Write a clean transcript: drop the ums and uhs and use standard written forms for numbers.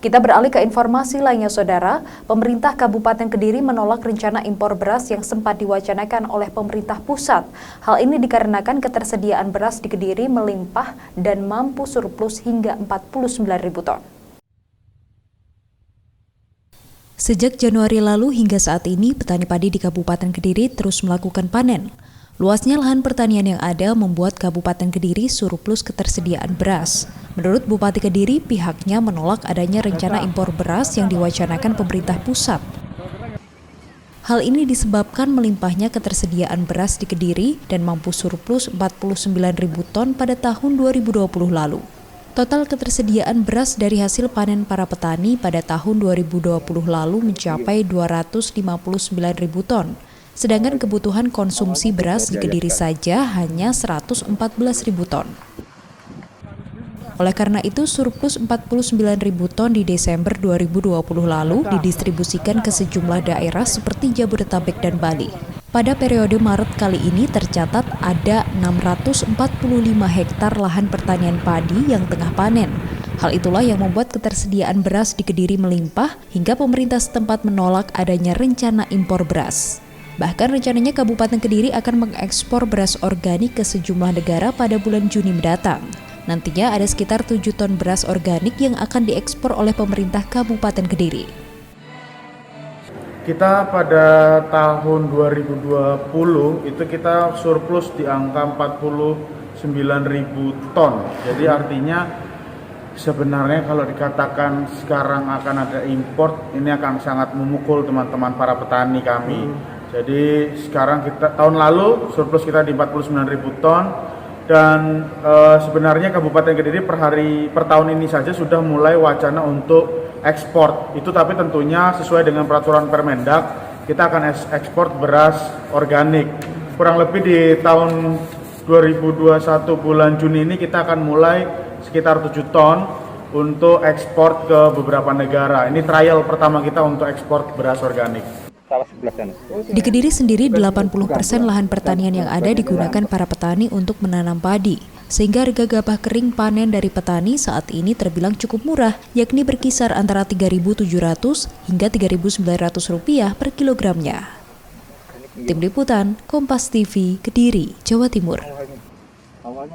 Kita beralih ke informasi lainnya, Saudara. Pemerintah Kabupaten Kediri menolak rencana impor beras yang sempat diwacanakan oleh pemerintah pusat. Hal ini dikarenakan ketersediaan beras di Kediri melimpah dan mampu surplus hingga 49.000 ton. Sejak Januari lalu hingga saat ini, petani padi di Kabupaten Kediri terus melakukan panen. Luasnya lahan pertanian yang ada membuat Kabupaten Kediri surplus ketersediaan beras. Menurut Bupati Kediri, pihaknya menolak adanya rencana impor beras yang diwacanakan pemerintah pusat. Hal ini disebabkan melimpahnya ketersediaan beras di Kediri dan mampu surplus 49.000 ton pada tahun 2020 lalu. Total ketersediaan beras dari hasil panen para petani pada tahun 2020 lalu mencapai 259.000 ton. Sedangkan kebutuhan konsumsi beras di Kediri saja hanya 114.000 ton. Oleh karena itu, surplus 49.000 ton di Desember 2020 lalu didistribusikan ke sejumlah daerah seperti Jabodetabek dan Bali. Pada periode Maret kali ini tercatat ada 645 hektar lahan pertanian padi yang tengah panen. Hal itulah yang membuat ketersediaan beras di Kediri melimpah hingga pemerintah setempat menolak adanya rencana impor beras. Bahkan rencananya Kabupaten Kediri akan mengekspor beras organik ke sejumlah negara pada bulan Juni mendatang. Nantinya ada sekitar 7 ton beras organik yang akan diekspor oleh pemerintah Kabupaten Kediri. Kita pada tahun 2020 itu kita surplus di angka 49.000 ton. Jadi artinya sebenarnya kalau dikatakan sekarang akan ada import, ini akan sangat memukul teman-teman para petani kami. Jadi sekarang tahun lalu surplus kita di 49.000 ton dan sebenarnya Kabupaten Kediri per tahun ini saja sudah mulai wacana untuk ekspor. Itu tapi tentunya sesuai dengan peraturan Permendak, kita akan ekspor beras organik. Kurang lebih di tahun 2021 bulan Juni ini kita akan mulai sekitar 7 ton untuk ekspor ke beberapa negara. Ini trial pertama kita untuk ekspor beras organik. Di Kediri sendiri 80% lahan pertanian yang ada digunakan para petani untuk menanam padi, sehingga harga gabah kering panen dari petani saat ini terbilang cukup murah, yakni berkisar antara Rp3.700 hingga Rp3.900 per kilogramnya. Tim Liputan, Kompas TV, Kediri, Jawa Timur.